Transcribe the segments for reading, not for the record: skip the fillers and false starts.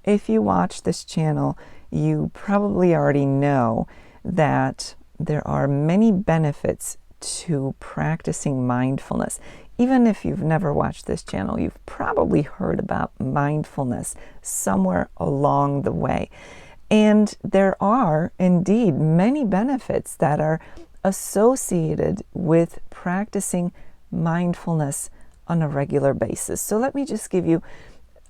If you watch this channel, you probably already know that there are many benefits to practicing mindfulness. Even if you've never watched this channel, you've probably heard about mindfulness somewhere along the way. And there are indeed many benefits that are associated with practicing mindfulness on a regular basis. So let me just give you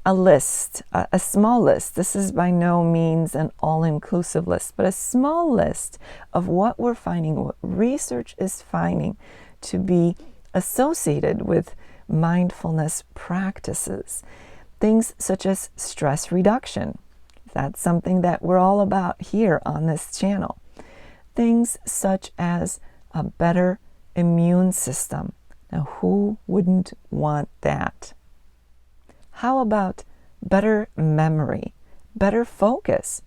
a list, a small list. This is by no means an all-inclusive list, but a small list of what we're finding, what research is finding to be associated with mindfulness practices. Things such as stress reduction. That's something that we're all about here on this channel. Things such as a better immune system. Now, who wouldn't want that? How about better memory, better focus?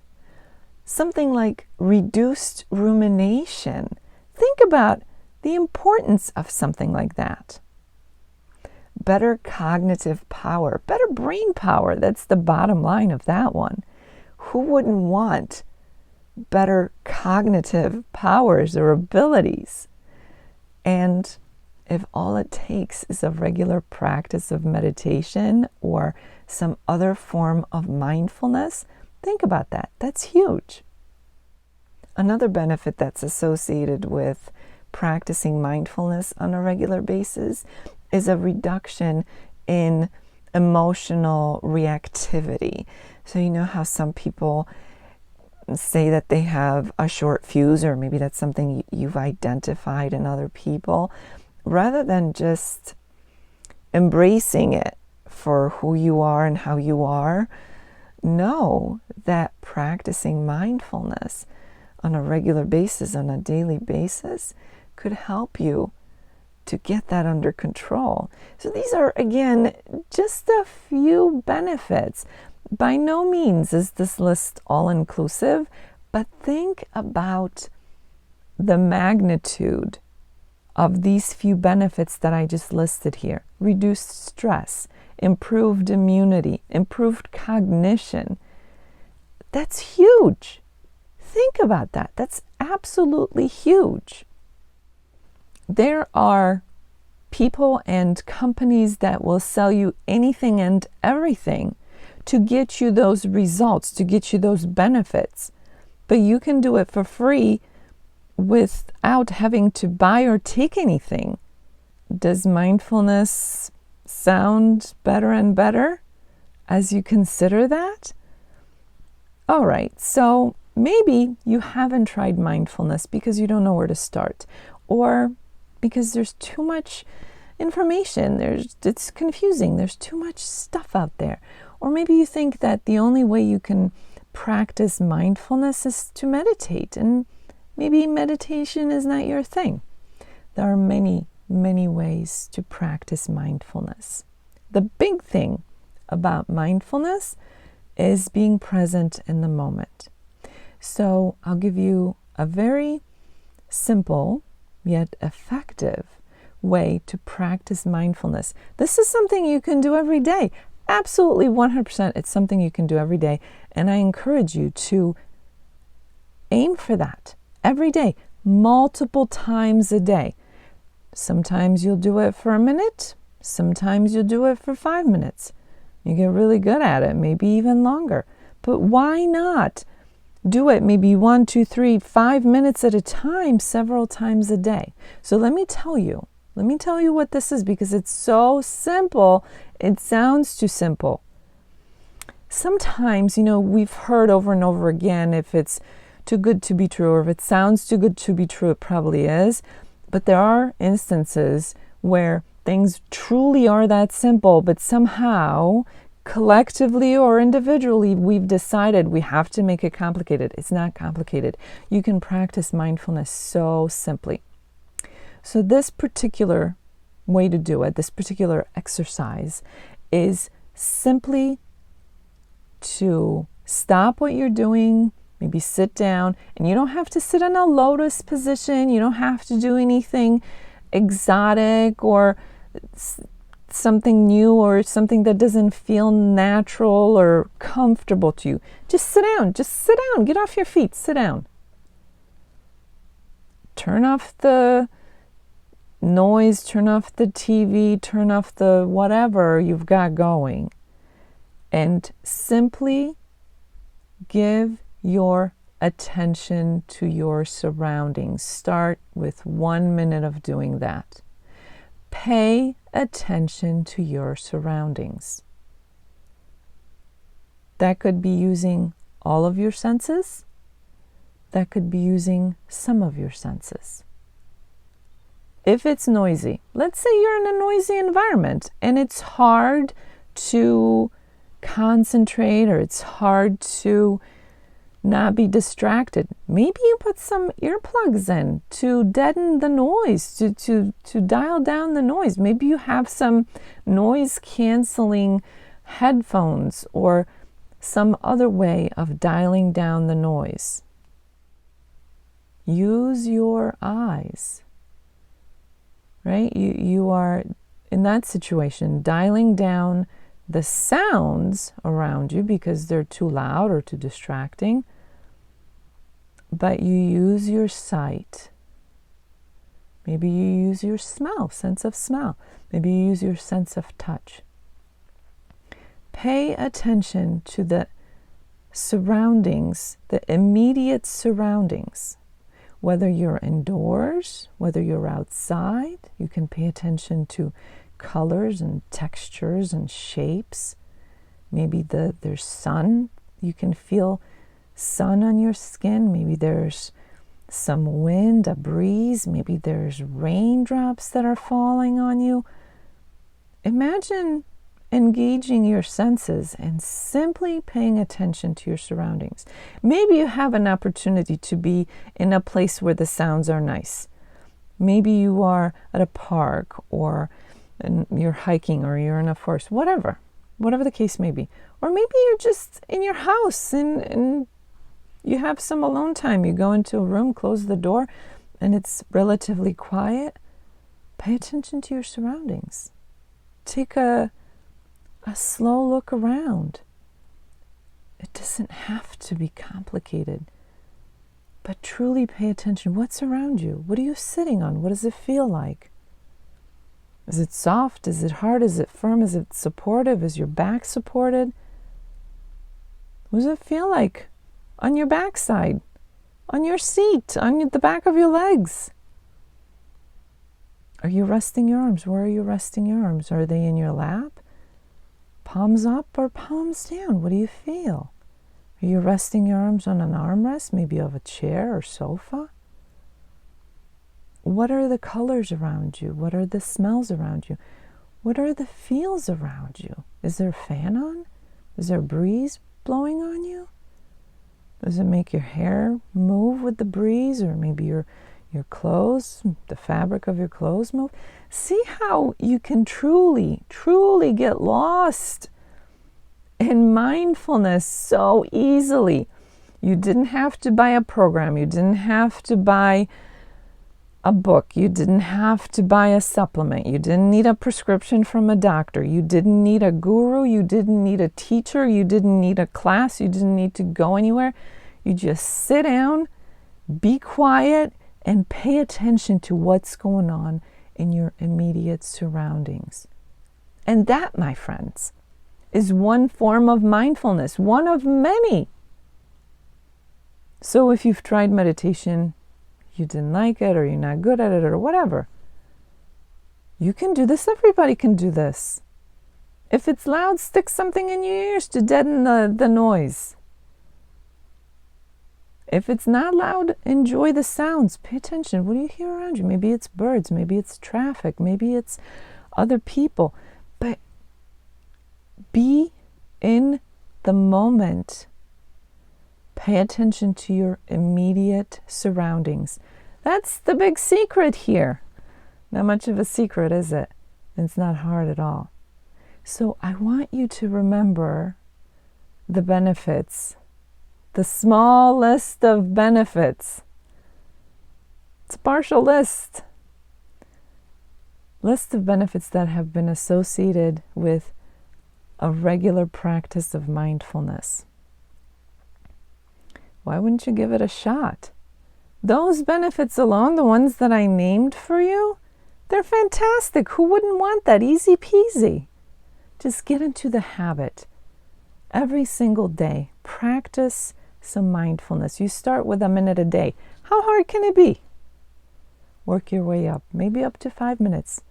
Something like reduced rumination. Think about the importance of something like that. Better cognitive power, better brain power. That's the bottom line of that one. Who wouldn't want better cognitive powers or abilities? And if all it takes is a regular practice of meditation or some other form of mindfulness, think about that. That's huge. Another benefit that's associated with practicing mindfulness on a regular basis is a reduction in emotional reactivity. So you know how some people say that they have a short fuse, or maybe that's something you've identified in other people. Rather than just embracing it for who you are and how you are, know that practicing mindfulness on a regular basis, on a daily basis, could help you to get that under control. So these are, again, just a few benefits. By no means is this list all-inclusive, but think about the magnitude of these few benefits that I just listed here. Reduced stress, improved immunity, improved cognition. That's huge. Think about that. That's absolutely huge. There are people and companies that will sell you anything and everything to get you those results, to get you those benefits. But you can do it for free without having to buy or take anything. Does mindfulness sound better and better as you consider that? All right, so maybe you haven't tried mindfulness because you don't know where to start, or because there's too much information, it's confusing, there's too much stuff out there. Or maybe you think that the only way you can practice mindfulness is to meditate, and maybe meditation is not your thing. There are many, many ways to practice mindfulness. The big thing about mindfulness is being present in the moment. So I'll give you a very simple yet effective way to practice mindfulness. This is something you can do every day. Absolutely 100%. It's something you can do every day. And I encourage you to aim for that every day, multiple times a day. Sometimes you'll do it for a minute. Sometimes you'll do it for 5 minutes. You get really good at it, maybe even longer. But why not do it maybe 1, 2, 3, 5 minutes at a time, several times a day? So let me tell you what this is, because it's so simple. It sounds too simple. Sometimes, we've heard over and over again, if it's too good to be true, or if it sounds too good to be true, it probably is. But there are instances where things truly are that simple, but somehow, collectively or individually, we've decided we have to make it complicated. It's not complicated. You can practice mindfulness so simply. So this particular way to do it, this particular exercise, is simply to stop what you're doing, maybe sit down, and you don't have to sit in a lotus position. You don't have to do anything exotic or something new or something that doesn't feel natural or comfortable to you, just sit down. Just sit down. Get off your feet. Sit down. Turn off the noise, turn off the TV, turn off the whatever you've got going, and simply give your attention to your surroundings. Start with 1 minute of doing that. Pay attention to your surroundings. That could be using all of your senses. That could be using some of your senses. If it's noisy, let's say you're in a noisy environment and it's hard to concentrate or it's hard to not be distracted. Maybe you put some earplugs in to deaden the noise, to dial down the noise. Maybe you have some noise canceling headphones or some other way of dialing down the noise. Use your eyes, right? You are, in that situation, dialing down the sounds around you because they're too loud or too distracting, but you use your sight. Maybe you use your smell, sense of smell. Maybe you use your sense of touch. Pay attention to the surroundings, the immediate surroundings. Whether you're indoors, whether you're outside, you can pay attention to colors and textures and shapes. Maybe there's sun. You can feel sun on your skin. Maybe there's some wind, a breeze. Maybe there's raindrops that are falling on you. Imagine engaging your senses and simply paying attention to your surroundings. Maybe you have an opportunity to be in a place where the sounds are nice. Maybe you are at a park or you're hiking or you're in a forest, whatever the case may be. Or maybe you're just in your house and you have some alone time. You go into a room, close the door, and it's relatively quiet. Pay attention to your surroundings. Take a slow look around. It doesn't have to be complicated, but truly pay attention. What's around you? What are you sitting on? What does it feel like? Is it soft? Is it hard? Is it firm? Is it supportive? Is your back supported? What does it feel like on your backside, on your seat, on the back of your legs? Are you resting your arms? Where are you resting your arms? Are they in your lap? Palms up or palms down? What do you feel? Are you resting your arms on an armrest, maybe of a chair or sofa? What are the colors around you? What are the smells around you? What are the feels around you? Is there a fan on? Is there a breeze blowing on you? Does it make your hair move with the breeze, or maybe your clothes, the fabric of your clothes move? See how you can truly get lost in mindfulness so easily. You didn't have to buy a program. You didn't have to buy a book. You didn't have to buy a supplement. You didn't need a prescription from a doctor. You didn't need a guru. You didn't need a teacher. You didn't need a class. You didn't need to go anywhere. You just sit down, be quiet, and pay attention to what's going on in your immediate surroundings. And that, my friends, is one form of mindfulness, one of many. So if you've tried meditation, you didn't like it, or you're not good at it, or whatever, you can do this. Everybody can do this. If it's loud, stick something in your ears to deaden the noise. If it's not loud, enjoy the sounds. Pay attention. What do you hear around you? Maybe it's birds. Maybe it's traffic. Maybe it's other people. But be in the moment. Pay attention to your immediate surroundings. That's the big secret here. Not much of a secret, is it? It's not hard at all. So I want you to remember the benefits. The small list of benefits. It's a partial list. list of benefits that have been associated with a regular practice of mindfulness. Why wouldn't you give it a shot? Those benefits alone, the ones that I named for you, they're fantastic. Who wouldn't want that? Easy peasy. Just get into the habit. Every single day, practice some mindfulness. You start with a minute a day. How hard can it be? Work your way up, maybe up to 5 minutes,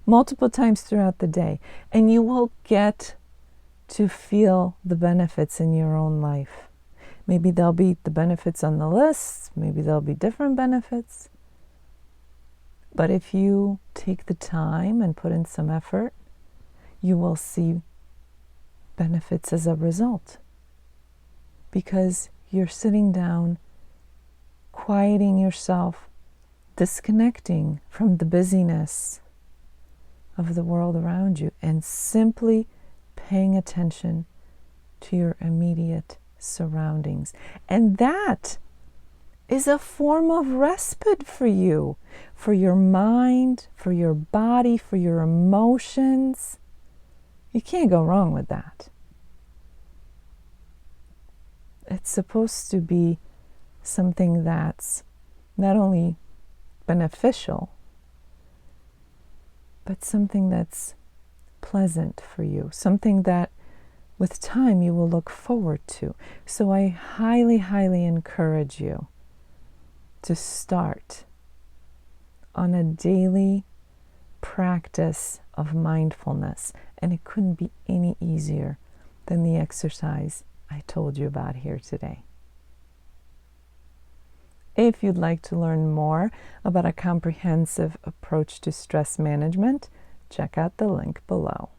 multiple times throughout the day, and you will get to feel the benefits in your own life. Maybe there'll be the benefits on the list, maybe there'll be different benefits. But if you take the time and put in some effort, you will see benefits as a result. Because you're sitting down, quieting yourself, disconnecting from the busyness of the world around you, and simply paying attention to your immediate surroundings. And that is a form of respite for you, for your mind, for your body, for your emotions. You can't go wrong with that. It's supposed to be something that's not only beneficial, but something that's pleasant for you, something that with time you will look forward to. So I highly, highly encourage you to start on a daily practice of mindfulness. And it couldn't be any easier than the exercise I told you about here today. If you'd like to learn more about a comprehensive approach to stress management, check out the link below.